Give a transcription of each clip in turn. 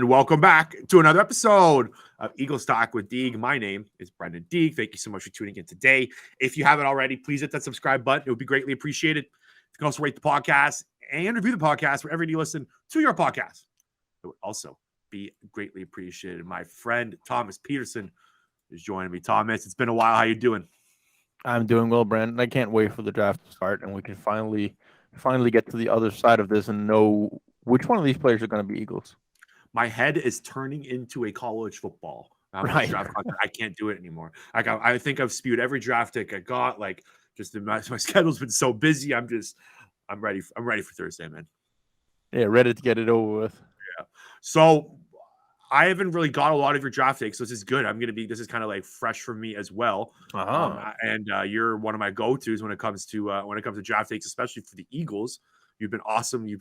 And welcome back to another episode of Eagle Stock with Deeg. My name is Brenden Deeg. Thank you so much for tuning in today. If you haven't already, please hit that subscribe button. It would be greatly appreciated. You can also rate the podcast and review the podcast wherever you listen to your podcast. It would also be greatly appreciated. My friend Thomas Petersen is joining me. Thomas, it's been a while. How you doing? I'm doing well, Brandon. I can't wait for the draft to start, and we can finally get to the other side of this and know which one of these players are going to be Eagles. My head is turning into a college football. Right. I can't do it anymore. Like I think I've spewed every draft pick I got. Like just my schedule's been so busy. I'm ready. I'm ready for Thursday, man. Yeah, ready to get it over with. Yeah. So I haven't really got a lot of your draft picks, so this is good. This is kind of like fresh for me as well. And you're one of my go-tos when it comes to draft picks, especially for the Eagles. You've been awesome. You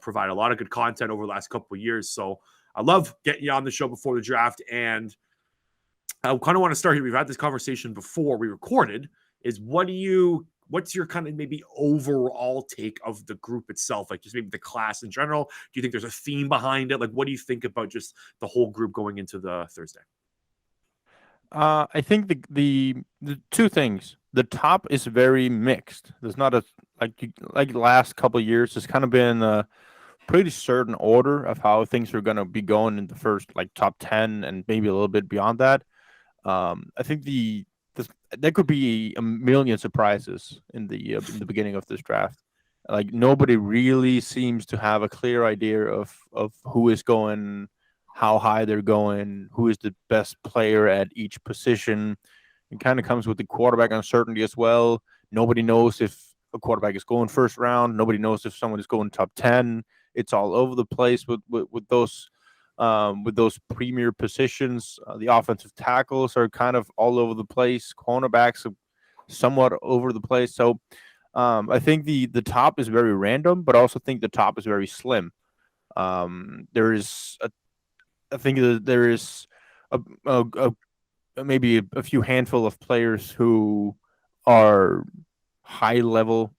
provide a lot of good content over the last couple of years. So I love getting you on the show before the draft. And I kind of want to start here. We've had this conversation before we recorded. What's your kind of maybe overall take of the group itself? Like just maybe the class in general. Do you think there's a theme behind it? Like what do you think about just the whole group going into the Thursday? I think the two things. The top is very mixed. There's not a like the last couple of years. It's kind of been a pretty certain order of how things are going to be going in the first like top 10 and maybe a little bit beyond that. I think there could be a million surprises in the beginning of this draft. Like nobody really seems to have a clear idea of who is going, how high they're going, who is the best player at each position. It kind of comes with the quarterback uncertainty as well. Nobody knows if a quarterback is going first round. Nobody knows if someone is going top 10. It's all over the place with those premier positions. The offensive tackles are kind of all over the place. Cornerbacks are somewhat over the place. So I think the top is very random, but I also think the top is very slim. There is maybe a few handful of players who are high level,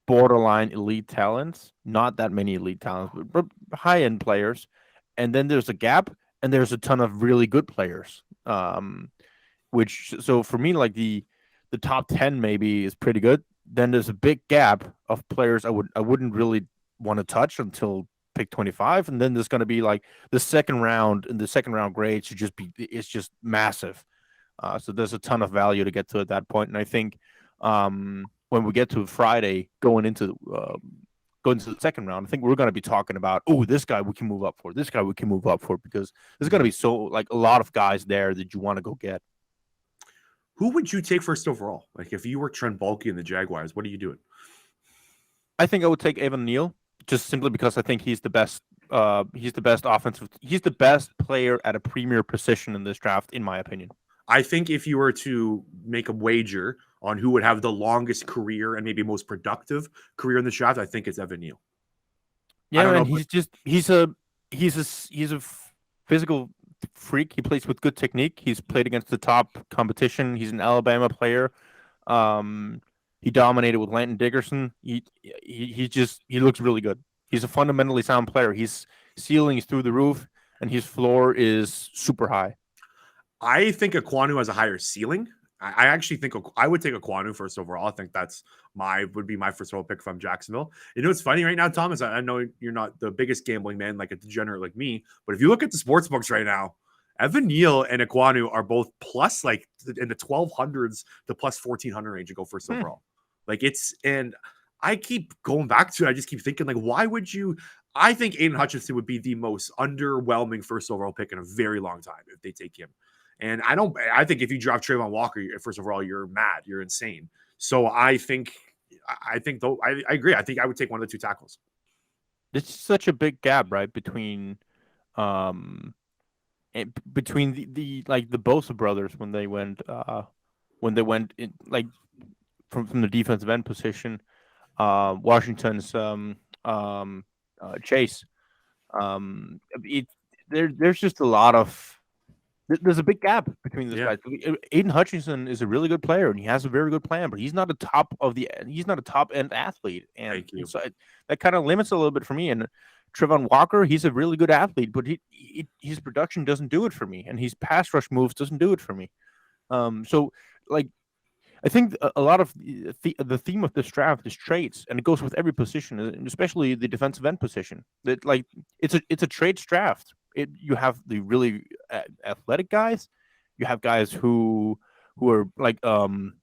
borderline elite talents. Not that many elite talents, but high end players. And then there's a gap, and there's a ton of really good players. So for me, like the top 10 maybe is pretty good. Then there's a big gap of players I wouldn't really want to touch until pick 25, and then there's going to be like the second round, and the second round grade should just be massive. So there's a ton of value to get to at that point, and I think when we get to Friday going into the second round, I think we're going to be talking about, this guy we can move up for, this guy we can move up for, because there's going to be a lot of guys there that you want to go get. Who would you take first overall? Like if you were Trent Baalke and the Jaguars, what are you doing? I think I would take Evan Neal, just simply because I think he's the best. He's the best player at a premier position in this draft, in my opinion. I think if you were to make a wager on who would have the longest career and maybe most productive career in the draft, I think it's Evan Neal. Yeah, and he's a physical freak. He plays with good technique. He's played against the top competition. He's an Alabama player. He dominated with Landon Dickerson. He looks really good. He's a fundamentally sound player. His ceiling is through the roof, and his floor is super high. I think Ekwonu has a higher ceiling. I actually think I would take Ekwonu first overall. I think would be my first overall pick from Jacksonville. You know, it's funny right now, Thomas. I know you're not the biggest gambling man, like a degenerate like me, but if you look at the sports books right now, Evan Neal and Ekwonu are both plus like in the 1200s to plus 1400 range to go first overall. Like and I keep going back to it. I just keep thinking, like, why would you? I think Aiden Hutchinson would be the most underwhelming first overall pick in a very long time if they take him. And I think if you draft Trayvon Walker first overall, you're mad. You're insane. So I agree. I think I would take one of the two tackles. It's such a big gap, right? Between the Bosa brothers when they went in, like from the defensive end position, Washington's Chase. There's just a lot of. There's a big gap between these guys. Aiden Hutchinson is a really good player, and he has a very good plan, but he's not a top end athlete, and so that kind of limits a little bit for me. And Trayvon Walker, he's a really good athlete, but his production doesn't do it for me, and his pass rush moves doesn't do it for me. So like I think a lot of the theme of this draft is traits, and it goes with every position, and especially the defensive end position. That like it's a traits draft. You have the really athletic guys, you have guys who are like Bonito.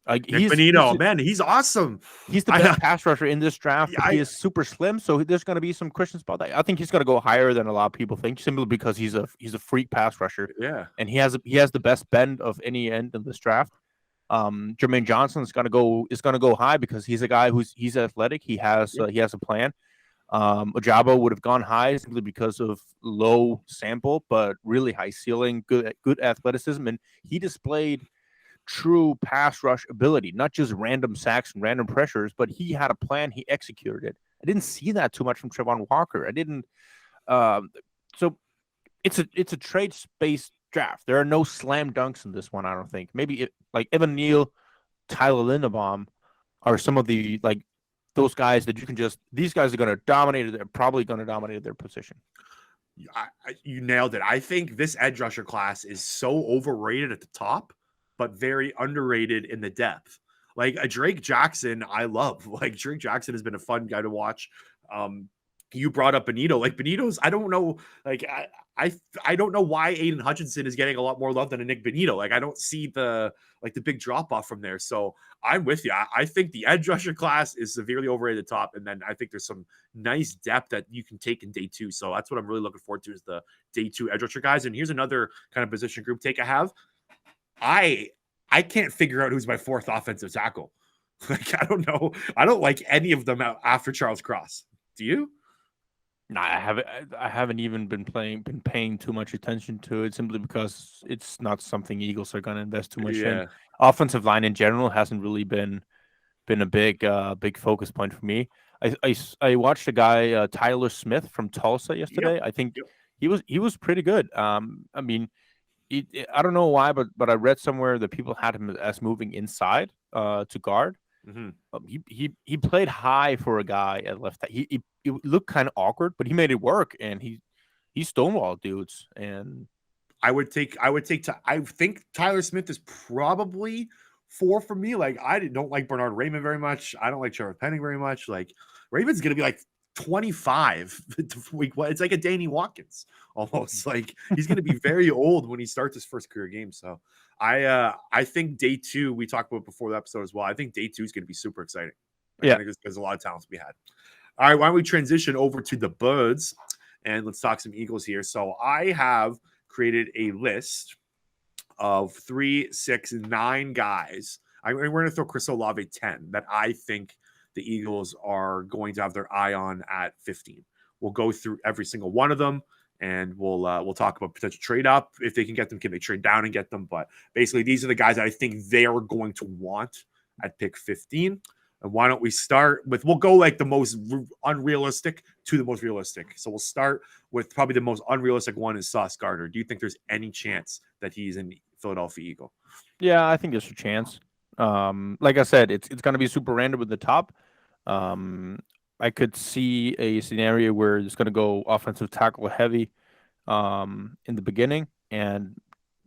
Like Nick Bonito, man, he's awesome. He's the best pass rusher in this draft, but he is super slim, so there's going to be some questions about that. I think he's going to go higher than a lot of people think, simply because he's a freak pass rusher. Yeah, and he has the best bend of any end in this draft. Jermaine Johnson is going to go high because he's a guy he's athletic. He has a plan. Ojabo would have gone high simply because of low sample, but really high ceiling, good athleticism, and he displayed true pass rush ability, not just random sacks and random pressures, but he had a plan. He executed it. I didn't see that too much from Trayvon Walker. I didn't. So it's a trade-based draft. There are no slam dunks in this one, I don't think. Maybe like Evan Neal, Tyler Linderbaum are some of the like those guys that you can just. These guys are going to dominate. They're probably going to dominate their position. You nailed it. I think this edge rusher class is so overrated at the top, but very underrated in the depth. Like a Drake Jackson, I love. Like Drake Jackson has been a fun guy to watch. You brought up Bonito. Like Bonito's, I don't know. Like I don't know why Aiden Hutchinson is getting a lot more love than a Nick Bonito. Like I don't see the big drop off from there. So I'm with you. I think the edge rusher class is severely overrated at the top, and then I think there's some nice depth that you can take in day 2. So that's what I'm really looking forward to is the day 2 edge rusher guys. And here's another kind of position group take I have. I can't figure out who's my 4th offensive tackle. Like I don't know. I don't like any of them after Charles Cross. Do you? No, I haven't even been paying too much attention to it, simply because it's not something Eagles are going to invest too much in. Offensive line in general hasn't really been a big focus point for me. I watched a guy Tyler Smith from Tulsa yesterday. I think he was pretty good. I mean. I don't know why, but I read somewhere that people had him as moving inside to guard. Mm-hmm. He played high for a guy at left. He looked kind of awkward, but he made it work, and he stonewalled dudes. And I think Tyler Smith is probably 4 for me. Like I don't like Bernard Raymond very much. I don't like Trevor Penning very much. Like Raymond's gonna be like 25 week. It's like a Danny Watkins almost. Like he's going to be very old when he starts his first career game. So I think day 2 we talked about before the episode as well. I think day 2 is going to be super exciting. I think there's a lot of talents to be had. All right, why don't we transition over to the Birds and let's talk some Eagles here. So I have created a list of 3, 6, 9 guys. We're going to throw Chris Olave 10 that I think the Eagles are going to have their eye on at 15. We'll go through every single one of them, and we'll talk about potential trade up if they can get them. Can they trade down and get them? But basically, these are the guys that I think they are going to want at pick 15. And why don't we start with? We'll go like the most unrealistic to the most realistic. So we'll start with probably the most unrealistic one is Sauce Gardner. Do you think there's any chance that he's in Philadelphia Eagle? Yeah, I think there's a chance. Like I said, it's going to be super random at the top. I could see a scenario where it's going to go offensive tackle heavy in the beginning, and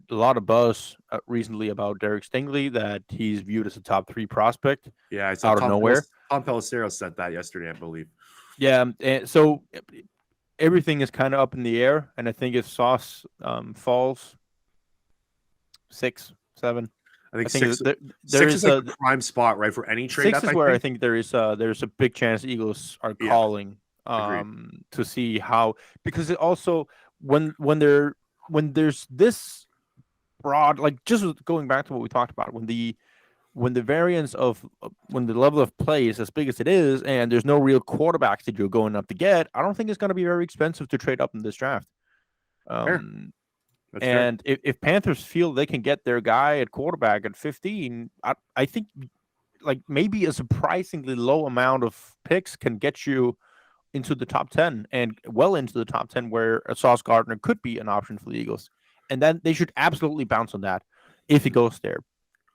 a lot of buzz recently about Derek Stingley that he's viewed as a top 3 prospect. Yeah, I saw out of nowhere. Tom Pelissero said that yesterday, I believe. Yeah, and so everything is kind of up in the air, and I think if Sauce falls 6, 7. I think 6 is like a prime spot, right, for any trade. 6 is where I think there's a big chance the Eagles are calling to see how, because it also when there's this broad, like just going back to what we talked about, when the variance of when the level of play is as big as it is, and there's no real quarterbacks that you're going up to get, I don't think it's going to be very expensive to trade up in this draft. And if Panthers feel they can get their guy at quarterback at 15, I think like maybe a surprisingly low amount of picks can get you into the top 10 and well into the top 10 where a Sauce Gardner could be an option for the Eagles. And then they should absolutely bounce on that if he goes there.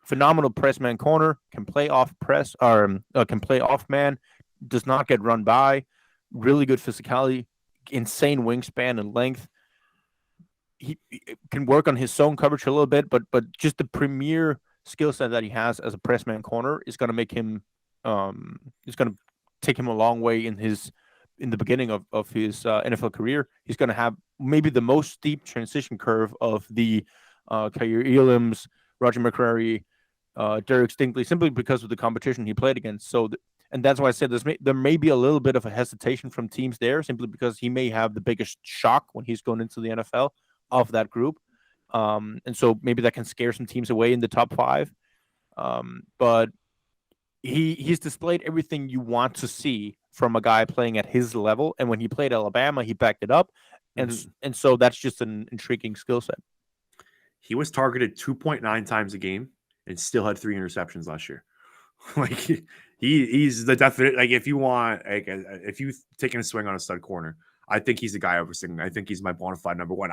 Phenomenal press man corner, can play off press or can play off man, does not get run by, really good physicality, insane wingspan and length. He can work on his zone coverage a little bit, but just the premier skill set that he has as a press man corner is going to make him is going to take him a long way in the beginning of his NFL career. He's going to have maybe the most steep transition curve of the Kyrie Williams, Roger McCreary, Derek Stingley, simply because of the competition he played against. And that's why I said there may be a little bit of a hesitation from teams there, simply because he may have the biggest shock when he's going into the NFL of that group. And so maybe that can scare some teams away in the top 5. But he's displayed everything you want to see from a guy playing at his level. And when he played Alabama, he backed it up. And so that's just an intriguing skill set. He was targeted 2.9 times a game and still had 3 interceptions last year. Like he's the definite, like if you taking a swing on a stud corner, I think he's the guy over Stingley. I think he's my bona fide number 1.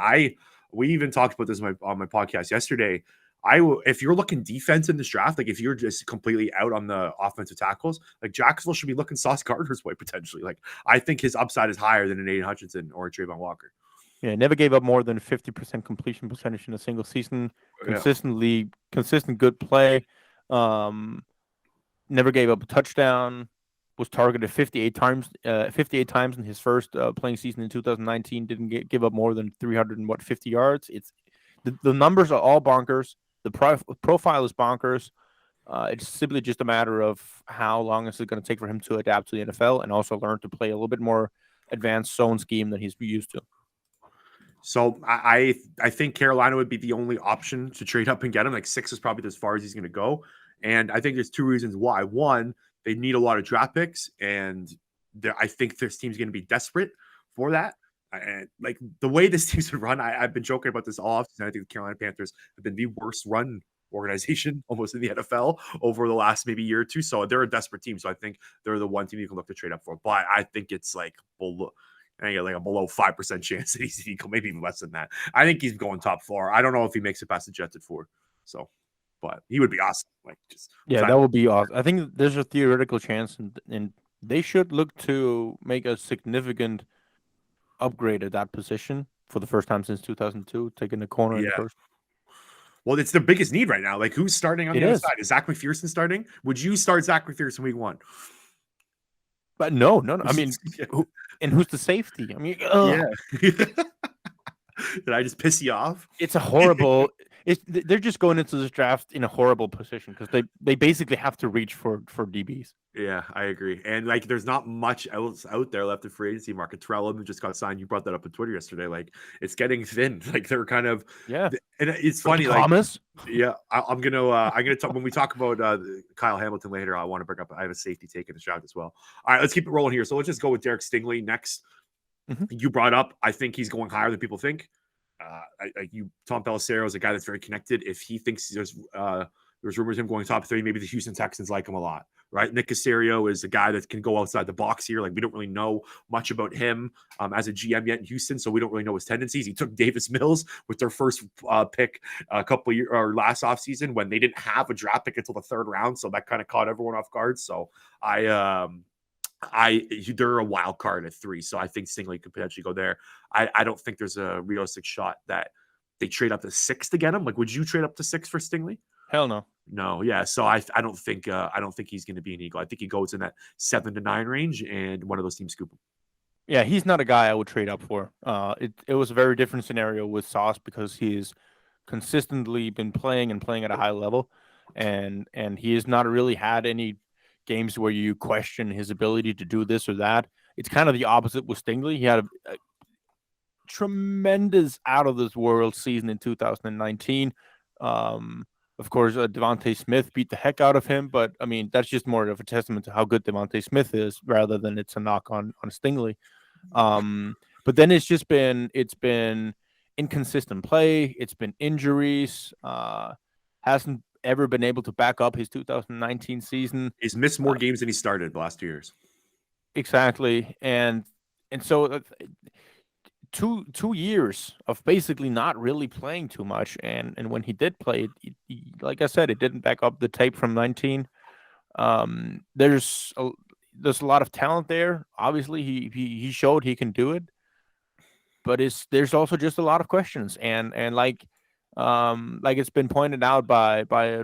We even talked about this on my podcast yesterday. If you're looking defense in this draft, like if you're just completely out on the offensive tackles, like Jacksonville should be looking Sauce Gardner's way potentially. Like I think his upside is higher than an Aiden Hutchinson or a Trayvon Walker. Yeah, never gave up more than 50% completion percentage in a single season. Consistent good play. Never gave up a touchdown. Was targeted 58 times in his first playing season in 2019. Didn't give up more than 350 yards. It's the numbers are all bonkers. The profile is bonkers. It's simply just a matter of how long is it going to take for him to adapt to the NFL and also learn to play a little bit more advanced zone scheme than he's used to. So I think Carolina would be the only option to trade up and get him. Like 6 is probably as far as he's going to go. And I think there's 2 reasons why. One, they need a lot of draft picks, and I think this team's going to be desperate for that. And like the way this team's been run, I've been joking about this all offseason. I think the Carolina Panthers have been the worst run organization almost in the NFL over the last maybe year or two. So they're a desperate team. So I think they're the one team you can look to trade up for. But I think it's like below 5% chance that he's maybe even less than that. I think he's going top 4. I don't know if he makes it past the Jets at 4. So, but he would be awesome. Like that would be awesome. I think there's a theoretical chance, and they should look to make a significant upgrade at that position for the first time since 2002, taking the corner in the first. Well, it's the biggest need right now. Like, who's starting on the other side? Is Zach McPherson starting? Would you start Zach McPherson week 1? But no. I mean, who's the safety? I mean, yeah. Did I just piss you off? It's a horrible. They're just going into this draft in a horrible position because they basically have to reach for DBs. Yeah, I agree. And like, there's not much else out there left of free agency. Market Treylon just got signed. You brought that up on Twitter yesterday. Like, it's getting thin. Like, they're kind of And it's funny. Thomas. Like, yeah, I'm gonna talk when we talk about Kyle Hamilton later. I want to bring up. I have a safety take in the draft as well. All right, let's keep it rolling here. So let's just go with Derek Stingley next. You brought up. I think he's going higher than people think. Tom Pelissero is a guy that's very connected. If he thinks there's rumors of him going top 3, maybe the Houston Texans like him a lot, right? Nick Caserio is a guy that can go outside the box here. Like, we don't really know much about him as a GM yet in Houston, so we don't really know his tendencies. He took Davis Mills with their first pick a couple of years or last offseason when they didn't have a draft pick until the 3rd round, so that kind of caught everyone off guard. So they're a wild card at 3, so I think Stingley could potentially go there. I don't think there's a realistic shot that they trade up to 6 to get him. Like, would you trade up to 6 for Stingley? Hell no. No, yeah. So I don't think he's going to be an Eagle. I think he goes in that 7 to 9 range, and one of those teams scoop him. Yeah, he's not a guy I would trade up for. It was a very different scenario with Sauce because he's consistently been playing at a high level, and he has not really had any games where you question his ability to do this or that. It's kind of the opposite with Stingley. He had a tremendous out of this world season in 2019. Of course, Devontae Smith beat the heck out of him, but I mean, that's just more of a testament to how good Devontae Smith is rather than it's a knock on Stingley. But then it's been inconsistent play. It's been injuries. Hasn't ever been able to back up his 2019 season. He's missed more games than he started the last 2 years. Exactly. And so 2 years of basically not really playing too much. And when he did play, like I said, it didn't back up the tape from 19. there's a lot of talent there. Obviously, he showed he can do it, but there's also just a lot of questions, and like it's been pointed out by a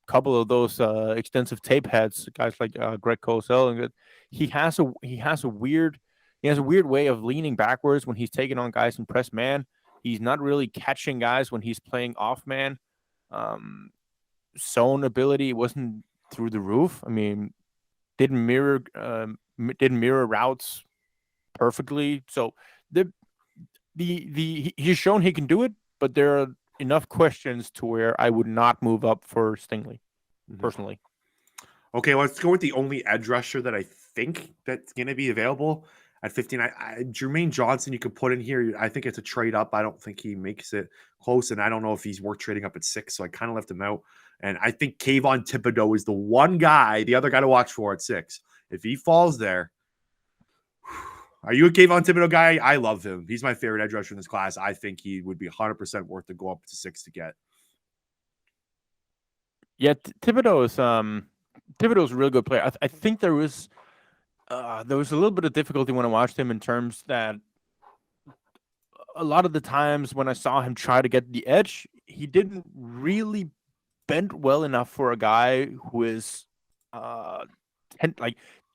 couple of those extensive tape heads, guys like Greg Cosell, and he has a weird way of leaning backwards when he's taking on guys in press man. He's not really catching guys when he's playing off man. Zone ability wasn't through the roof. I mean, didn't mirror routes perfectly. So he's shown he can do it, but there are enough questions to where I would not move up for Stingley personally. Okay, let's go with the only edge rusher that I think that's going to be available at 15. Jermaine Johnson, you could put in here. I think it's a trade up. I don't think he makes it close, and I don't know if he's worth trading up at 6, so I kind of left him out. And I think Kayvon Thibodeau is the other guy to watch for at 6. If he falls there, are you a Kayvon Thibodeau guy? I love him. He's my favorite edge rusher in this class. I think he would be 100% worth to go up to 6 to get. Yeah, Thibodeau's a really good player. I think there was a little bit of difficulty when I watched him in terms that a lot of the times when I saw him try to get the edge, he didn't really bend well enough for a guy who is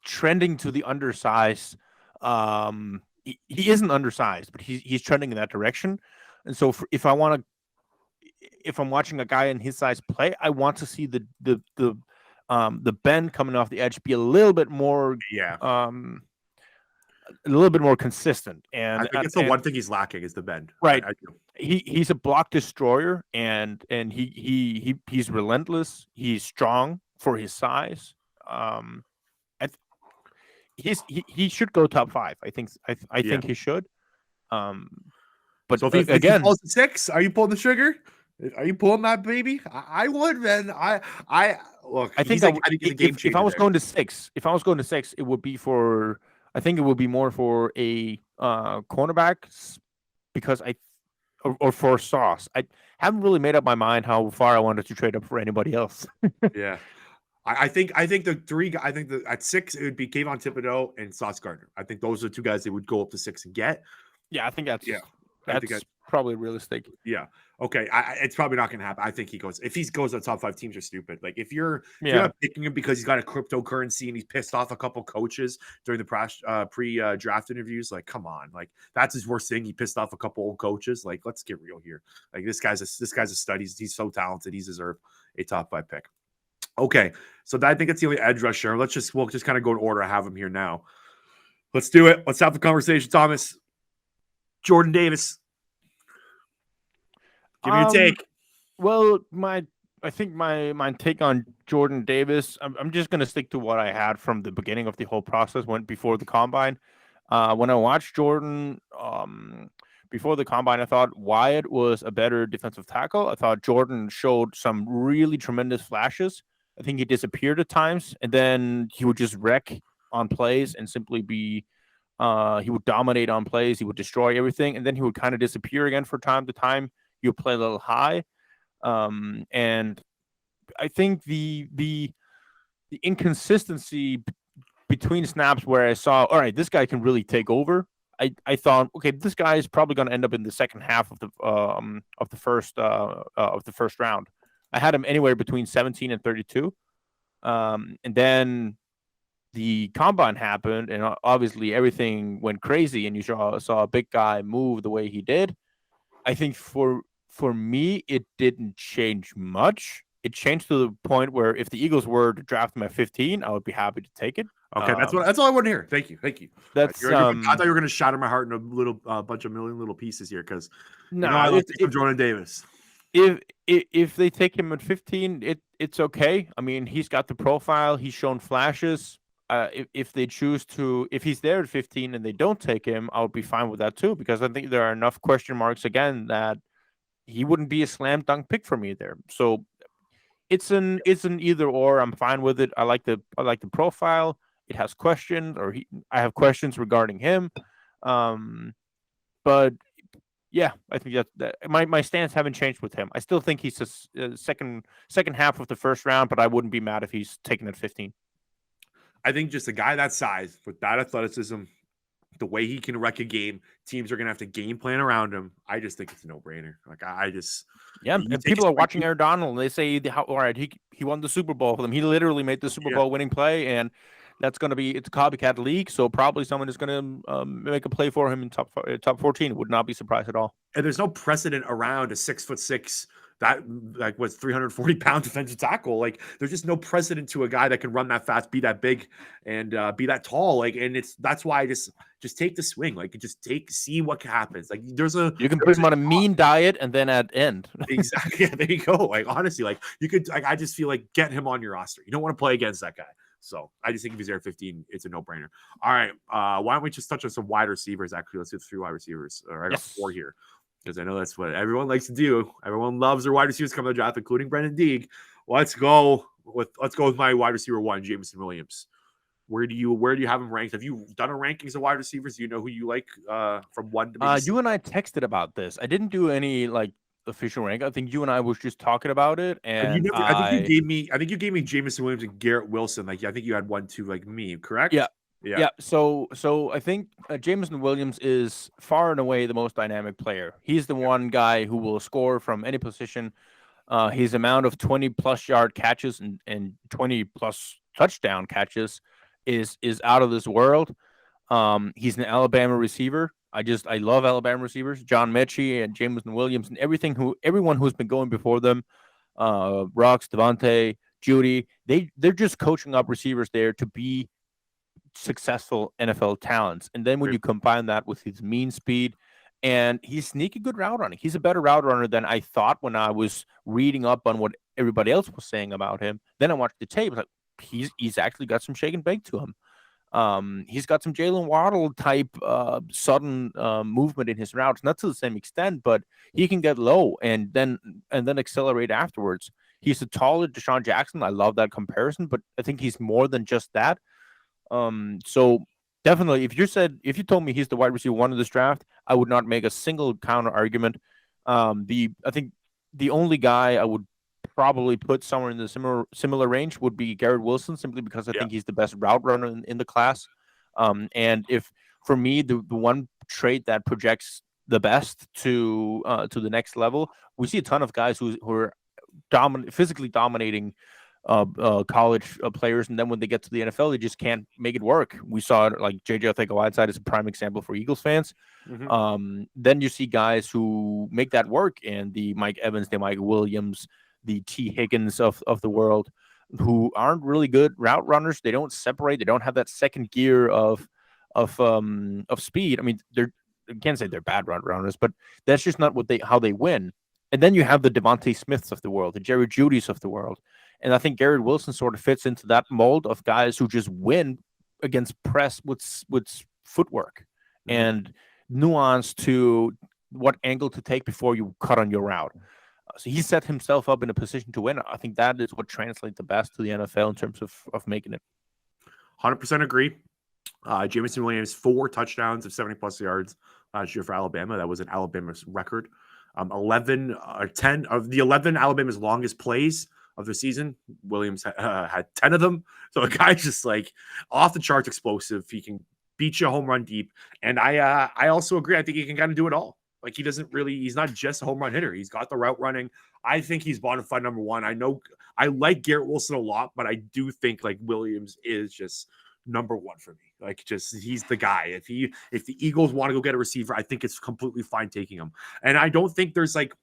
trending to the undersized. He isn't undersized, but he's trending in that direction. And so if I'm watching a guy in his size play, I want to see the bend coming off the edge be a little bit more, a little bit more consistent. And I think it's the one thing he's lacking is the bend. Right. He's a block destroyer, and he's relentless. He's strong for his size. He should go top 5. I think he should. But so if he falls to 6, are you pulling the trigger? Are you pulling that baby? I would, man. Look. I think if I was going to 6, it would be for. I think it would be more for a cornerback because or for Sauce. I haven't really made up my mind how far I wanted to trade up for anybody else. Yeah. I think the 3. I think at 6 it would be Kayvon Thibodeau and Sauce Gardner. I think those are 2 guys they would go up to 6 and get. Yeah, I think that's probably realistic. Yeah. Okay. It's probably not going to happen. I think he goes. If he goes to the top 5, teams are stupid. Like if you're not picking him because he's got a cryptocurrency and he's pissed off a couple coaches during the pre-draft interviews, like come on, like that's his worst thing. He pissed off a couple old coaches. Like let's get real here. Like this guy's a stud. He's so talented. He's deserved a top 5 pick. Okay, so I think it's the only edge rusher. We'll just kind of go in order. I have him here now. Let's do it. Let's have the conversation, Thomas. Jordan Davis. Give me your take. Well, I think my take on Jordan Davis, I'm just going to stick to what I had from the beginning of the whole process before the combine. When I watched Jordan before the combine, I thought Wyatt was a better defensive tackle. I thought Jordan showed some really tremendous flashes. I think he disappeared at times, and then he would just wreck on plays and simply be he would dominate on plays. He would destroy everything, and then he would kind of disappear again from time to time. He would play a little high. And I think the inconsistency between snaps where I saw, all right, this guy can really take over. I thought, okay, this guy is probably going to end up in the second half of the first round. I had him anywhere between 17 and 32. And then the combine happened, and obviously everything went crazy, and you saw a big guy move the way he did. I think for me, it didn't change much. It changed to the point where if the Eagles were to draft him at 15, I would be happy to take it. Okay, that's all I want to hear. Thank you. I thought you were going to shatter my heart in a bunch of million little pieces here because I like Jordan Davis. If they take him at 15, it's okay. I mean, he's got the profile. He's shown flashes. If they choose to, if he's there at 15 and they don't take him, I would be fine with that too, because I think there are enough question marks again that he wouldn't be a slam dunk pick for me there. So it's an either or. I'm fine with it. I like the profile. It has questions, I have questions regarding him. But yeah, I think that my stance haven't changed with him. I still think he's a second half of the first round, but I wouldn't be mad if he's taken at 15. I think just a guy that size with that athleticism, the way he can wreck a game, teams are going to have to game plan around him. I just think it's a no-brainer. Like, I just... Yeah, and people are watching Aaron Donald, and they say, all right, he won the Super Bowl for them. He literally made the Super Bowl winning play, and it's a copycat league, so probably someone is going to make a play for him in top 14. Would not be surprised at all. And there's no precedent around a 6'6" that like was 340-pound defensive tackle. Like, there's just no precedent to a guy that can run that fast, be that big, and be that tall. Like, and that's why I just take the swing. Like, see what happens. Like, you can put him on a mean diet and then at end. Exactly. Yeah, there you go. Like, honestly, like you could. Like, I just feel like get him on your roster. You don't want to play against that guy. So I just think if he's there at 15, it's a no-brainer. All right. Why don't we just touch on some wide receivers? Actually, let's do 3 wide receivers. All right, I got 4 here, because I know that's what everyone likes to do. Everyone loves their wide receivers coming to the draft, including Brenden Deeg. Let's go with my wide receiver 1, Jameson Williams. Where do you have him ranked? Have you done a rankings of wide receivers? Do you know who you like from 1 to maybe 6? You and I texted about this. I didn't do any official rank. I think you and I was just talking about it, and I think you gave me Jameson Williams and Garrett Wilson. Like, I think you had 1, 2 like me, correct? Yeah. So I think Jameson Williams is far and away the most dynamic player. He's the one guy who will score from any position. His amount of 20+ yard catches and 20+ touchdown catches is out of this world. He's an Alabama receiver. I love Alabama receivers. John Mechie and Jameson Williams and everyone who's been going before them, Rocks, Devontae, Judy, they're just coaching up receivers there to be successful NFL talents. And then when you combine that with his mean speed, and he's sneaky good route running. He's a better route runner than I thought when I was reading up on what everybody else was saying about him. Then I watched the tape. Like, he's actually got some shake and bake to him. He's got some Jalen Waddle type sudden movement in his routes, not to the same extent, but he can get low and then accelerate afterwards. He's a taller Deshaun Jackson. I love that comparison, but I think he's more than just that. So definitely, if you told me he's the wide receiver 1 of this draft, I would not make a single counter argument. I think the only guy I would probably put somewhere in the similar range would be Garrett Wilson, simply because I think he's the best route runner in the class. And if for me the one trait that projects the best to the next level, we see a ton of guys who are physically dominating college players, and then when they get to the NFL, they just can't make it work. We saw it, like JJ Arcega-Whiteside is a prime example for Eagles fans. Then you see guys who make that work, and the Mike Evans, the Mike Williams, the T. Higgins of the world, who aren't really good route runners. They don't separate. They don't have that second gear of speed. I mean, I can't say they're bad route runners, but that's just not how they win. And then you have the Devontae Smiths of the world, the Jerry Judys of the world. And I think Garrett Wilson sort of fits into that mold of guys who just win against press with footwork and nuance to what angle to take before you cut on your route. So he set himself up in a position to win. I think that is what translates the best to the NFL in terms of making it. 100% agree. Jameson Williams, 4 touchdowns of 70+ yards last year for Alabama. That was an Alabama's record. 10 of the 11 Alabama's longest plays of the season, Williams had 10 of them. So a guy's just like off the charts explosive. He can beat you home run deep. And I also agree. I think he can kind of do it all. Like, he's not just a home run hitter. He's got the route running. I think he's bona fide number 1. I know I like Garrett Wilson a lot, but I do think like Williams is just number 1 for me. Like, just he's the guy. If the Eagles want to go get a receiver, I think it's completely fine taking him. And I don't think there's like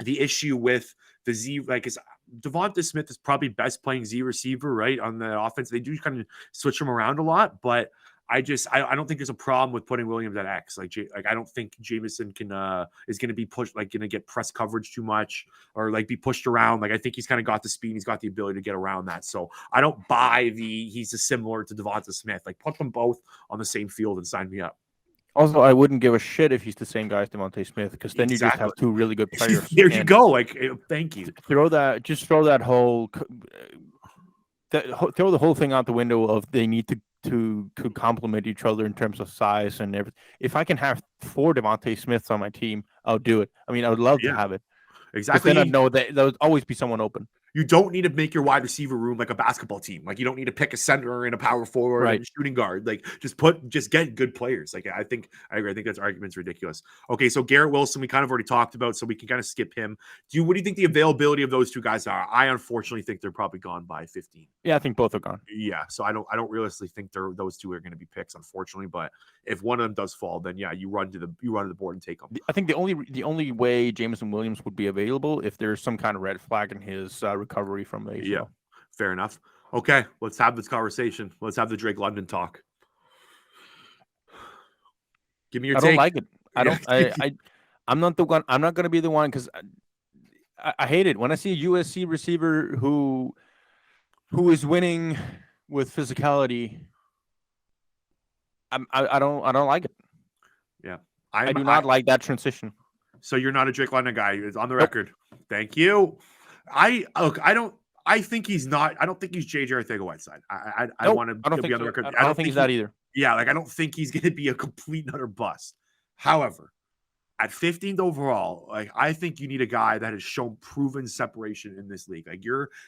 the issue with the Z. Like, is Devonta Smith is probably best playing Z receiver, right, on the offense. They do kind of switch him around a lot, but I don't think there's a problem with putting Williams at X. Like I don't think Jameson is going to be pushed, like going to get press coverage too much or like be pushed around. Like, I think he's kind of got the speed. He's got the ability to get around that. So I don't buy he's similar to Devonta Smith. Like, put them both on the same field and sign me up. Also, I wouldn't give a shit if he's the same guy as Devontae Smith, because then you just have 2 really good players. There you go. Like, thank you. Throw the whole thing out the window of they need to complement each other in terms of size and everything. If I can have 4 Devontae Smiths on my team, I'll do it. I mean, I would love to have it. Exactly. Then I know that there would always be someone open. You don't need to make your wide receiver room like a basketball team. Like you don't need to pick a center and a power forward and shooting guard. Like just get good players. Like I agree. I think that argument's ridiculous. Okay, so Garrett Wilson, we kind of already talked about, so we can kind of skip him. What do you think the availability of those two guys are? I unfortunately think they're probably gone by 15. Yeah, I think both are gone. Yeah, so I don't realistically think those two are going to be picks, unfortunately. But if one of them does fall, then yeah, you run to the board and take them. I think the only way Jameson Williams would be available if there's some kind of red flag in his recovery from the ACL. Yeah, fair enough. Okay, let's have this conversation. Let's have the Drake London talk. Give me your take. I don't like it. I don't. I'm not the one. I'm not going to be the one because I hate it when I see a USC receiver who is winning with physicality. I don't like it. Yeah, I do not like that transition. So you're not a Drake London guy. It's on the record. Thank you. I think he's not. I don't think he's JJ Arcega-Whiteside. I want to be on the record. I don't think he's that either. Yeah, like I don't think he's going to be a complete and utter bust. However, at 15th overall, like I think you need a guy that has shown proven separation in this league. Like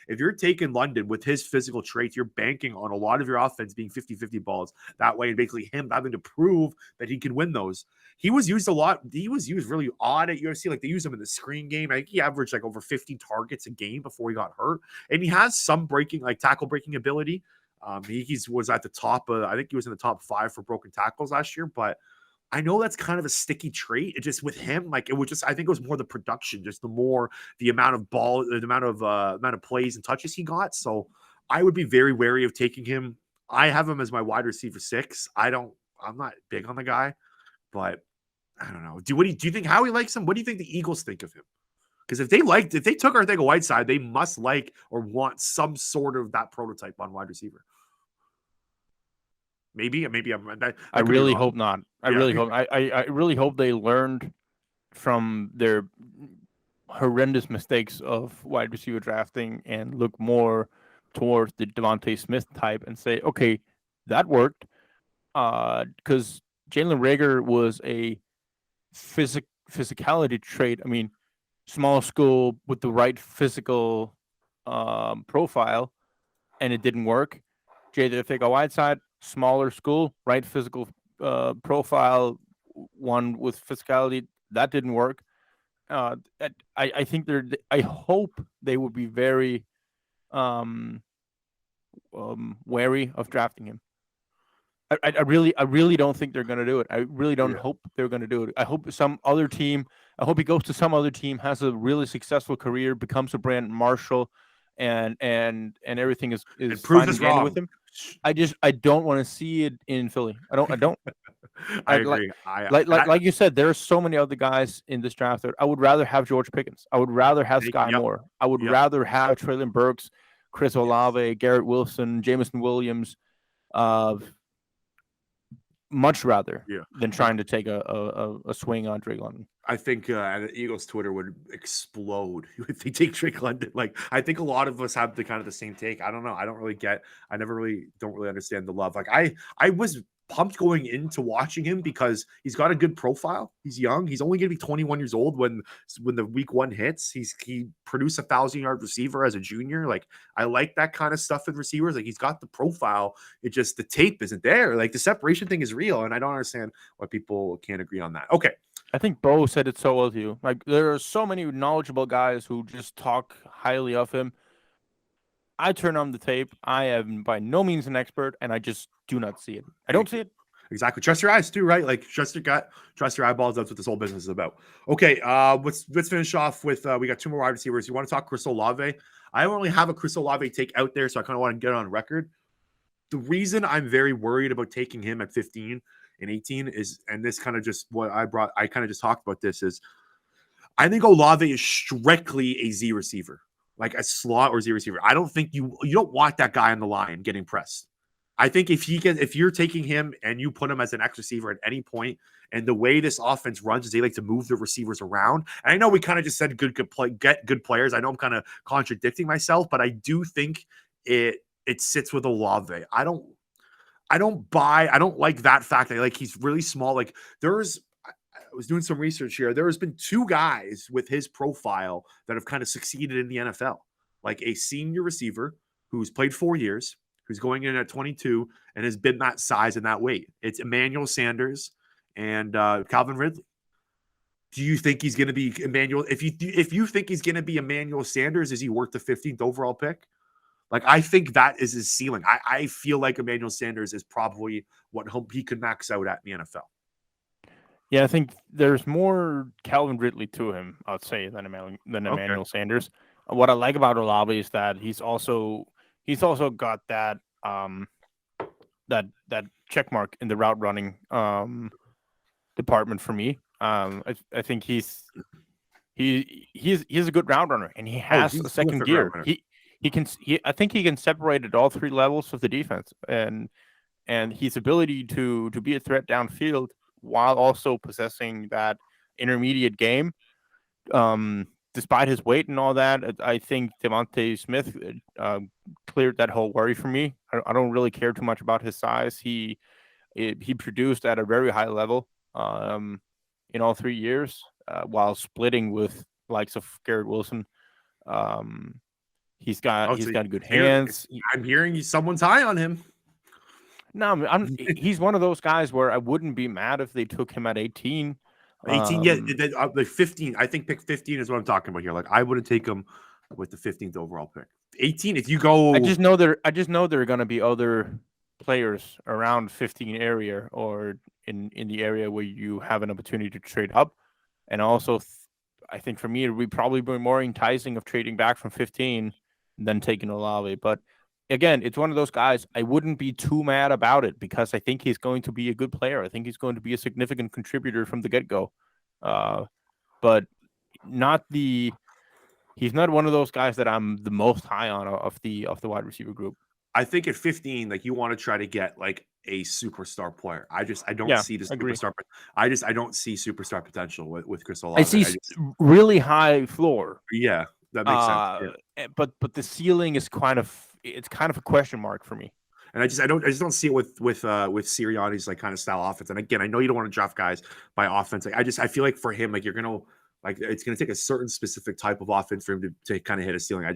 if you're taking London with his physical traits, you're banking on a lot of your offense being 50-50 balls that way, and basically him having to prove that he can win those. He was used a lot. He was used really odd at USC. Like they used him in the screen game. I think he averaged like over 50 targets a game before he got hurt, and he has some tackle breaking ability. He was at the top. I think he was in the top 5 for broken tackles last year, but I know that's kind of a sticky trait. It just with him, like it was just. I think it was more the production, just the amount of ball, the amount of plays and touches he got. So I would be very wary of taking him. I have him as my wide receiver 6. I'm not big on the guy, but I don't know. Do you think Howie likes him? What do you think the Eagles think of him? Because if they took Arcega-Whiteside, they must like or want some sort of that prototype on wide receiver. Maybe I really hope not. I really hope they learned from their horrendous mistakes of wide receiver drafting and look more towards the Devontae Smith type and say, okay, that worked. Because Jalen Reagor was a physicality trait. I mean, small school with the right physical profile, and it didn't work. JJ Arcega-Whiteside, smaller school, right physical profile, one with physicality, that didn't work. I think I hope they would be very wary of drafting him. I really don't think they're going to do it. I really don't hope they're going to do it. I hope he goes to some other team, has a really successful career, becomes a Brandon Marshall, and everything is fine again with him. I don't want to see it in Philly. I don't. I agree. Like you said, there are so many other guys in this draft that I would rather have George Pickens. I would rather have Sky Moore. I would rather have Treylon Burks, Chris Olave, Garrett Wilson, Jameson Williams. Much rather than trying to take a swing on Drake London. I think the Eagles Twitter would explode if they take Drake London. Like I think a lot of us have the same take. I don't know. I don't really understand the love. Like I was pumped going into watching him because he's got a good profile. He's young. He's only going to be 21 years old when the week 1 hits. He produced a 1,000-yard receiver as a junior. Like I like that kind of stuff with receivers. Like he's got the profile. It just the tape isn't there. Like the separation thing is real, and I don't understand why people can't agree on that. Okay. I think Bo said it so well to you. Like there are so many knowledgeable guys who just talk highly of him. I turn on the tape. I am by no means an expert, and I just do not see it. I don't see it. Exactly. Trust your eyes too, right? Like trust your gut, trust your eyeballs. That's what this whole business is about. Okay, let's finish off with we got 2 more wide receivers. You want to talk Chris Olave? I don't really have a Chris Olave take out there, so I kind of want to get it on record. The reason I'm very worried about taking him at 15 and 18 is, and this kind of just what I kind of just talked about this is, I think Olave is strictly a Z receiver. Like a slot or Z receiver. I don't think you don't want that guy on the line getting pressed. I think if you're taking him and you put him as an X receiver at any point, and the way this offense runs is they like to move the receivers around. And I know we kind of just said get good players. I know I'm kind of contradicting myself, but I do think it sits with Olave. I don't like that fact that like he's really small. Like I was doing some research here. There has been 2 guys with his profile that have kind of succeeded in the NFL. like a senior receiver who's played 4 years, who's going in at 22 and has been that size and that weight. It's Emanuel Sanders and Calvin Ridley. Do you think he's going to be Emanuel? If you think he's going to be Emanuel Sanders, is he worth the 15th overall pick? Like, I think that is his ceiling. I feel like Emanuel Sanders is probably what he could max out at in the NFL. Yeah, I think there's more Calvin Ridley to him, I'd say, than Emanuel Sanders. What I like about Olave is that he's also got that that check mark in the route running department for me. I think he's a good route runner, and he has a second gear. I think he can separate at all three levels of the defense, and his ability to be a threat downfield while also possessing that intermediate game. Despite his weight and all that, I think Devontae Smith cleared that whole worry for me. I don't really care too much about his size. He produced at a very high level in all 3 years while splitting with likes of Garrett Wilson. He's got good hands. I'm hearing someone's high on him. No, he's one of those guys where I wouldn't be mad if they took him at 18. 18, the 15. I think pick 15 is what I'm talking about here. Like, I wouldn't take him with the 15th overall pick. 18, if you go, I just know there are going to be other players around 15 area or in the area where you have an opportunity to trade up, and also I think for me it would be probably more enticing of trading back from 15 than taking Olave. But again, it's one of those guys I wouldn't be too mad about it because I think he's going to be a good player. I think he's going to be a significant contributor from the get-go. But he's not one of those guys that I'm the most high on of the wide receiver group. I think at 15, like, you want to try to get like a superstar player. I don't see the superstar. I don't see superstar potential with Chris Olave. I see really high floor. Yeah, that makes sense. Yeah. But the ceiling is kind of a question mark for me. And I just don't see it with Sirianni's like kind of style offense. And again, I know you don't want to draft guys by offense. Like, I feel like for him, like, you're gonna like it's gonna take a certain specific type of offense for him to kind of hit a ceiling. I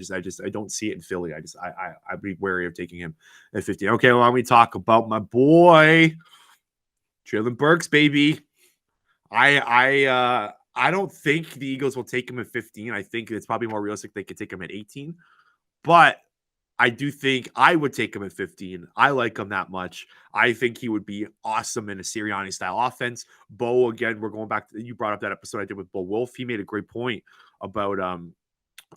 don't see it in Philly. I'd be wary of taking him at 15. Okay, well, let me talk about my boy Treylon Burks, baby. I don't think the Eagles will take him at 15. I think it's probably more realistic they could take him at 18. But I do think I would take him at 15. I like him that much. I think he would be awesome in a Sirianni style offense. Bo, again, we're going back to, you brought up that episode I did with Bo Wolf. He made a great point about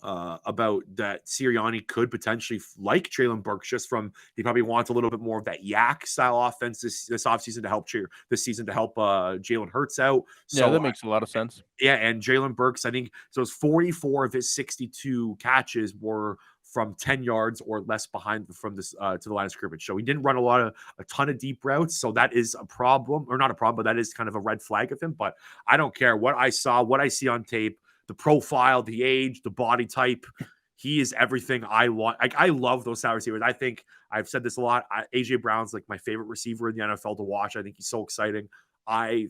that Sirianni could potentially like Treylon Burks just from, he probably wants a little bit more of that yak style offense this offseason to help Jalen Hurts out. So yeah, that makes a lot of sense. Yeah, and Treylon Burks, I think, so it's 44 of his 62 catches were from 10 yards or less behind from this to the line of scrimmage. So he didn't run a ton of deep routes. So that is a problem, or not a problem, but that is kind of a red flag of him. But I don't care what I see on tape, the profile, the age, the body type. He is everything I want. I love those style receivers. I think I've said this a lot. AJ Brown's like my favorite receiver in the NFL to watch. I think he's so exciting. I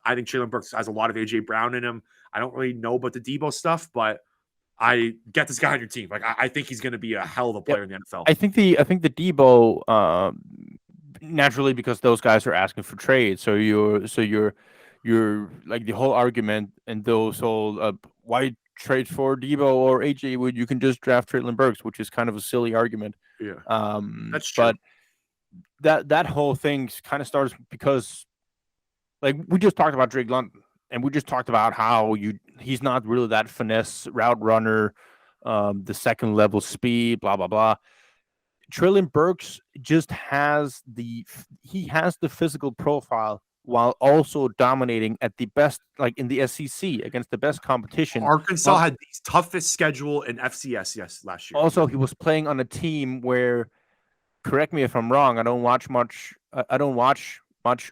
think Treylon Burks has a lot of AJ Brown in him. I don't really know about the Debo stuff, but I get this guy on your team. Like, I think he's going to be a hell of a player in the NFL. I think the Debo naturally, because those guys are asking for trades. So you're like the whole argument and those whole why trade for Debo or AJ when you can just draft Treylon Burks, which is kind of a silly argument. Yeah, that's true. But that whole thing kind of starts because, like, we just talked about Drake London. And we just talked about how he's not really that finesse route runner, the second level speed, blah, blah, blah. Treylon Burks just has the physical profile while also dominating at the best, like in the SEC against the best competition. Arkansas had the toughest schedule in FCS last year. Also, he was playing on a team where, correct me if I'm wrong, I don't watch much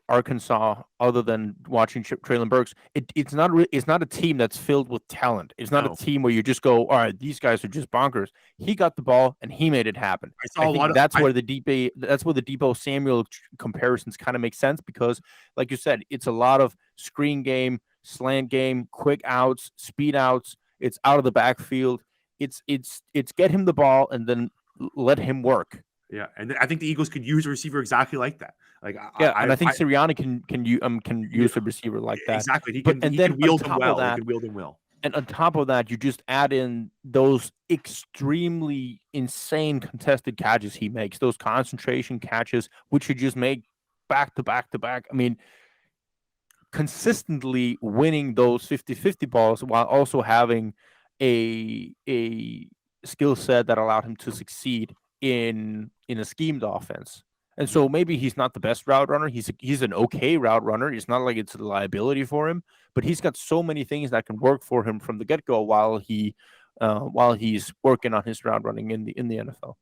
Arkansas other than watching Treylon Burks. It's not a team that's filled with talent. It's not a team where you just go, all right, these guys are just bonkers. He got the ball and he made it happen. That's where the Debo Samuel comparisons kind of make sense because, like you said, it's a lot of screen game, slant game, quick outs, speed outs. It's out of the backfield. It's get him the ball and then let him work. Yeah, and I think the Eagles could use a receiver exactly like that. Like, and I think Sirianni can use a receiver like that. Exactly. He But can then wield on them top well. of that, He can wield them well. and on top of that, you just add in those extremely insane contested catches he makes, those concentration catches, which you just make back to back to back. I mean, consistently winning those 50-50 balls while also having a skill set that allowed him to succeed in a schemed offense. And so maybe he's not the best route runner. He's an okay route runner. It's not like it's a liability for him, but he's got so many things that can work for him from the get-go while he's working on his route running in the NFL.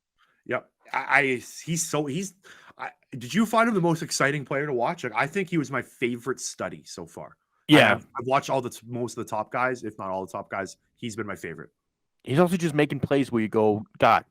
Yep. Did you find him the most exciting player to watch? Like, I think he was my favorite study so far. Yeah. I've watched most of the top guys, if not all the top guys. He's been my favorite. He's also just making plays where you go, God,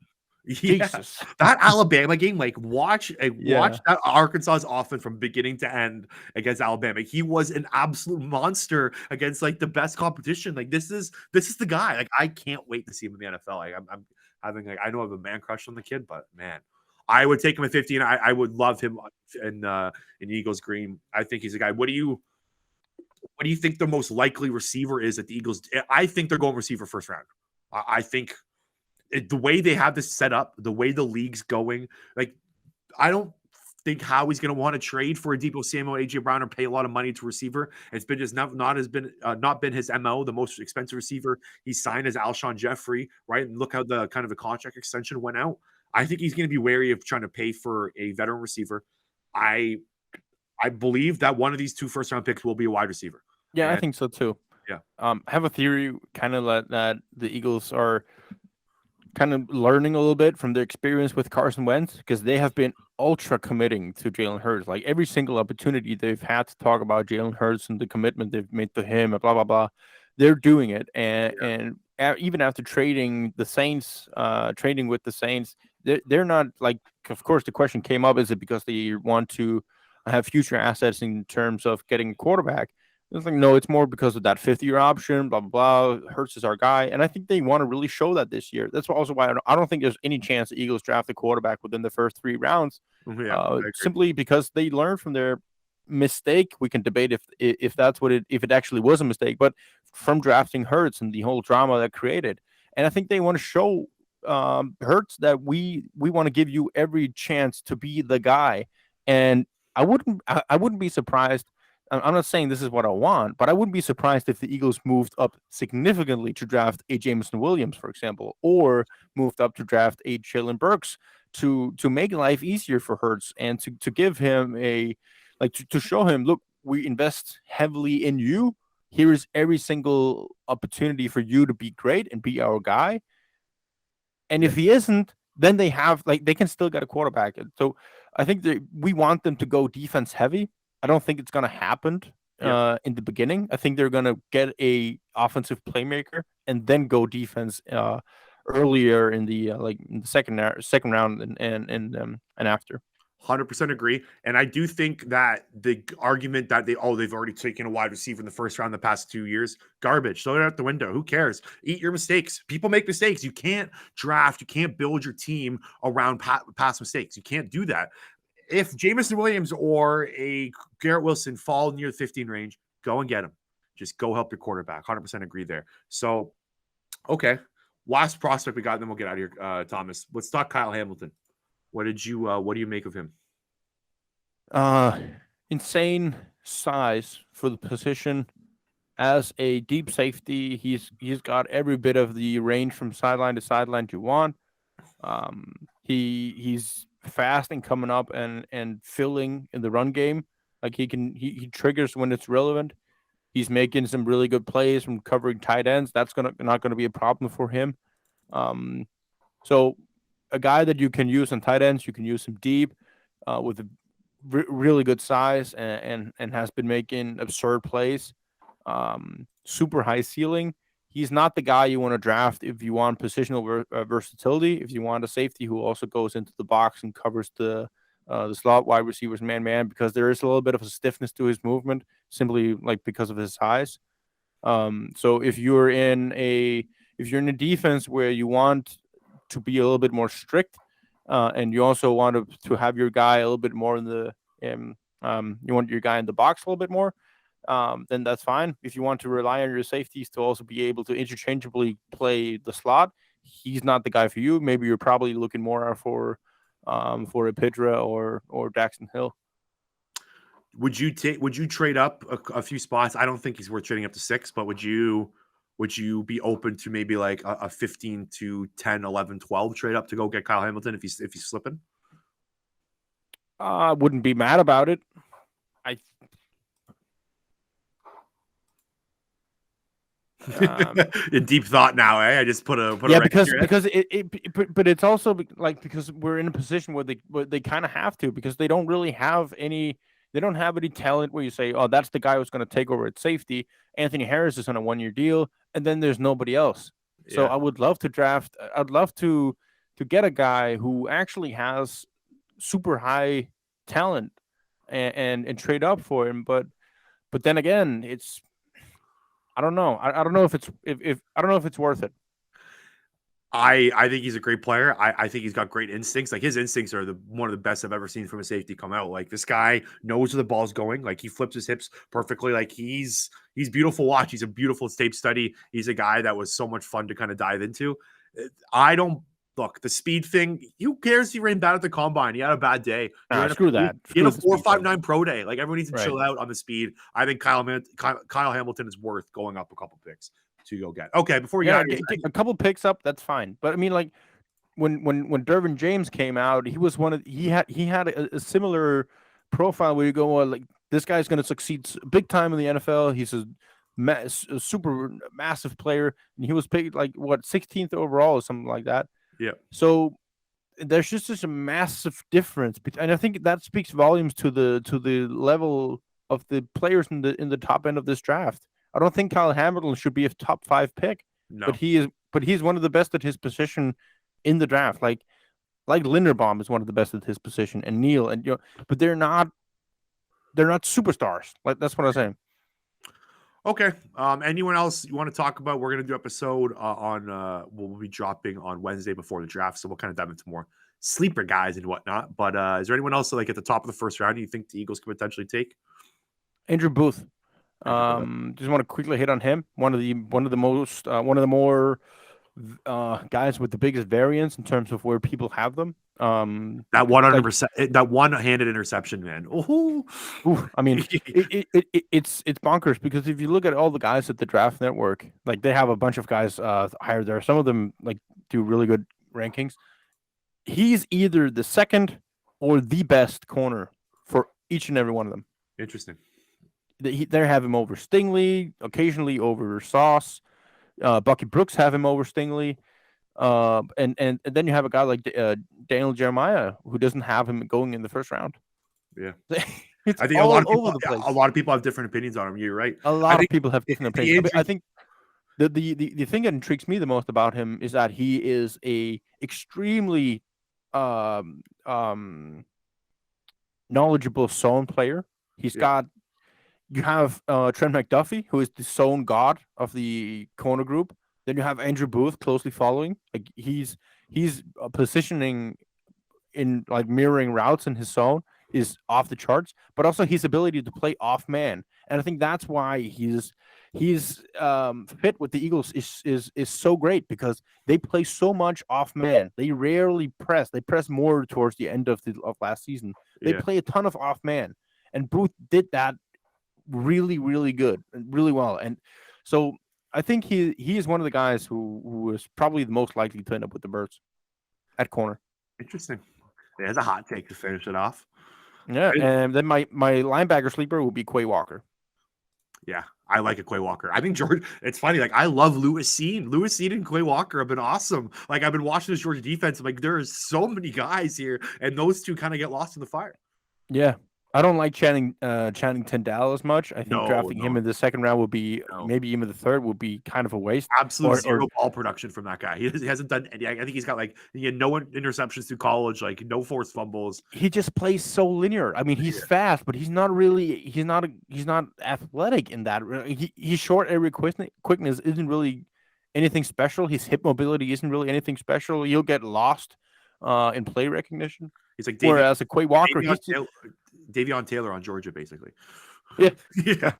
yeah. Jesus. That Alabama game, like watch that Arkansas's offense from beginning to end against Alabama. He was an absolute monster against like the best competition. Like this is the guy. Like I can't wait to see him in the NFL. Like I'm having I know I have a man crush on the kid, but man, I would take him at 50, and I would love him in Eagles green. I think he's a guy. What do you think the most likely receiver is at the Eagles? I think they're going receiver first round. I think the way they have this set up, the way the league's going, like I don't think Howie's going to want to trade for a Deebo Samuel, AJ Brown, or pay a lot of money to receiver. It's been just not been his MO. The most expensive receiver he signed is Alshon Jeffrey, right? And look how the kind of the contract extension went out. I think he's going to be wary of trying to pay for a veteran receiver. I believe that one of these 2 first-round picks will be a wide receiver. Yeah, I think so too. Yeah. I have a theory kind of that the Eagles are kind of learning a little bit from their experience with Carson Wentz, because they have been ultra committing to Jalen Hurts. Like every single opportunity they've had to talk about Jalen Hurts and the commitment they've made to him and blah, blah, blah, they're doing it. And even after trading with the Saints, they're not like, of course, the question came up, is it because they want to have future assets in terms of getting a quarterback? It's like, no, it's more because of that 5th-year option, blah, blah, blah. Hurts is our guy. And I think they want to really show that this year. That's also why I don't think there's any chance the Eagles draft a quarterback within the first 3 rounds, simply because they learned from their mistake. We can debate if that's what if it actually was a mistake, but from drafting Hurts and the whole drama that created. And I think they want to show Hurts that we want to give you every chance to be the guy. And I wouldn't be surprised. I'm not saying this is what I want, but I wouldn't be surprised if the Eagles moved up significantly to draft a Jameson Williams, for example, or moved up to draft a Treylon Burks to make life easier for Hurts and to give him to show him, look, we invest heavily in you. Here is every single opportunity for you to be great and be our guy. And if he isn't, then they can still get a quarterback. So I think we want them to go defense heavy. I don't think it's going to happen in the beginning. I think they're going to get a offensive playmaker and then go defense earlier in the in the second round and after. 100% agree. And I do think that the argument that they've already taken a wide receiver in the first round the past 2 years, garbage. Throw it out the window. Who cares? Eat your mistakes. People make mistakes. You can't draft. You can't build your team around past mistakes. You can't do that. If Jameson Williams or a Garrett Wilson fall near the 15 range, go and get him. Just go help your quarterback. 100% agree there. So, okay. Last prospect we got, then we'll get out of here, Thomas. Let's talk Kyle Hamilton. What do you make of him? Insane size for the position. As a deep safety, he's got every bit of the range from sideline to sideline you want. He's fast and coming up and filling in the run game. Like he triggers when it's relevant. He's making some really good plays from covering tight ends. That's not gonna be a problem for him. So a guy that you can use on tight ends, you can use him deep with a really good size and has been making absurd plays. Super high ceiling. He's not the guy you want to draft if you want positional versatility, if you want a safety who also goes into the box and covers the slot wide receivers man-man, because there is a little bit of a stiffness to his movement, simply because of his size. So if you're if you're in a defense where you want to be a little bit more strict, and you also want to have your guy a little bit more in the you want your guy in the box a little bit more, then that's fine. If you want to rely on your safeties to also be able to interchangeably play the slot, he's not the guy for you. Maybe you're probably looking more for a Pidra or Jackson Hill. Would you trade up a few spots? I don't think he's worth trading up to 6, but would you be open to maybe like a 15 to 10, 11, 12 trade up to go get Kyle Hamilton if he's slipping? I wouldn't be mad about it. In deep thought now, eh? I just put a because but it's also like because we're in a position where they kind of have to, because they don't really have any. They don't have any talent where you say, oh, that's the guy who's going to take over at safety. Anthony Harris is on a 1-year deal, and then there's nobody else. So I would love to draft. I'd love to get a guy who actually has super high talent and trade up for him. But then again, it's I don't know. I don't know if it's I don't know if it's worth it. I think he's a great player. I think he's got great instincts. Like his instincts are one of the best I've ever seen from a safety come out. Like this guy knows where the ball's going. Like he flips his hips perfectly. Like he's beautiful to watch. He's a beautiful tape study. He's a guy that was so much fun to kind of dive into. I don't look the speed thing. Who cares if he ran bad at the combine? He had a bad day. Screw that. He had a 4.59 pro day. Like everyone needs to chill out on the speed. I think Kyle Hamilton is worth going up a couple picks to go get. Okay, before we get a couple picks up, that's fine. But I mean, like when Dervin James came out, he was he had a similar profile where you go, well, like this guy's going to succeed big time in the NFL. He's a super massive player, and he was picked like 16th overall or something like that. Yeah. So there's just a massive difference, and I think that speaks volumes to the level of the players in the top end of this draft. I don't think Kyle Hamilton should be a top 5 pick, no. But he's one of the best at his position in the draft. Like Linderbaum is one of the best at his position, and Neal, and but they're not superstars. Like that's what I'm saying. Okay. Anyone else you want to talk about? We're gonna do episode on we'll be dropping on Wednesday before the draft, so we'll kind of dive into more sleeper guys and whatnot. But is there anyone else like at the top of the first round you think the Eagles could potentially take? Andrew Booth. Just want to quickly hit on him. One of the more guys with the biggest variance in terms of where people have them. That 100%, that one-handed interception, man. Ooh. I mean, it's bonkers because if you look at all the guys at the Draft Network, like they have a bunch of guys hired there. Some of them like do really good rankings. He's either the second or the best corner for each and every one of them. Interesting. They have him over Stingley, occasionally over Sauce. Bucky Brooks have him over Stingley. And then you have a guy like Daniel Jeremiah who doesn't have him going in the first round. Yeah. It's I think a lot of people have different opinions on him. You're right. A lot of people have different opinions. I think the thing that intrigues me the most about him is that he is a extremely knowledgeable zone player. You have Trent McDuffie, who is the zone god of the corner group. Then you have Andrew Booth closely following. Like he's positioning in like mirroring routes in his zone is off the charts, but also his ability to play off man. And I think that's why he's fit with the Eagles is so great because they play so much off man. They rarely press. They press more towards the end of last season. They play a ton of off man, and Booth did that really, really good and really well. And so I think he is one of the guys who is probably the most likely to end up with the Birds at corner. Interesting. There's a hot take to finish it off. Yeah, and then my linebacker sleeper will be Quay Walker. Yeah, I like a Quay Walker. I think George. It's funny. Like I love Lewis Cine. Lewis Cine and Quay Walker have been awesome. Like I've been watching this Georgia defense. I'm like, there are so many guys here, and those two kind of get lost in the fire. Yeah. I don't like Channing Tindall as much. I think drafting him in the second round would be, maybe even the third would be kind of a waste. Absolute zero ball production from that guy. He hasn't done any. I think he's got he had no interceptions through college, like no forced fumbles. He just plays so linear. I mean, he's fast, but he's not athletic in that. He's short. Every quickness isn't really anything special. His hip mobility isn't really anything special. He'll get lost in play recognition. He's like Whereas a Quay Walker, Davion Taylor on Georgia, basically. Yeah. Yeah.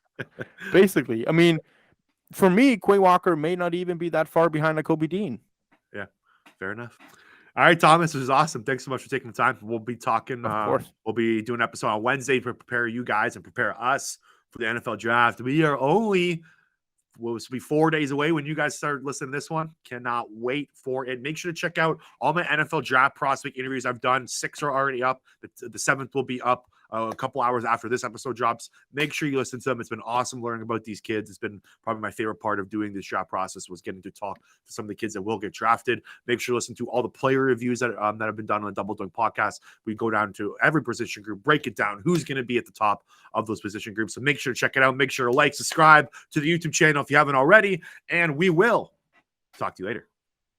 Basically. I mean, for me, Quay Walker may not even be that far behind a Kobe Dean. Yeah, fair enough. All right, Thomas, this is awesome. Thanks so much for taking the time. We'll be talking. Of course. We'll be doing an episode on Wednesday to prepare you guys and prepare us for the NFL draft. We are only will be 4 days away when you guys start listening to this one. Cannot wait for it. Make sure to check out all my NFL draft prospect interviews I've done. 6 are already up. The 7th will be up a couple hours after this episode drops. Make sure you listen to them. It's been awesome learning about these kids. It's been probably my favorite part of doing this draft process was getting to talk to some of the kids that will get drafted. Make sure to listen to all the player reviews that have been done on the Double Dunk podcast. We go down to every position group, break it down, who's going to be at the top of those position groups. So make sure to check it out. Make sure to like, subscribe to the YouTube channel if you haven't already, and we will talk to you later.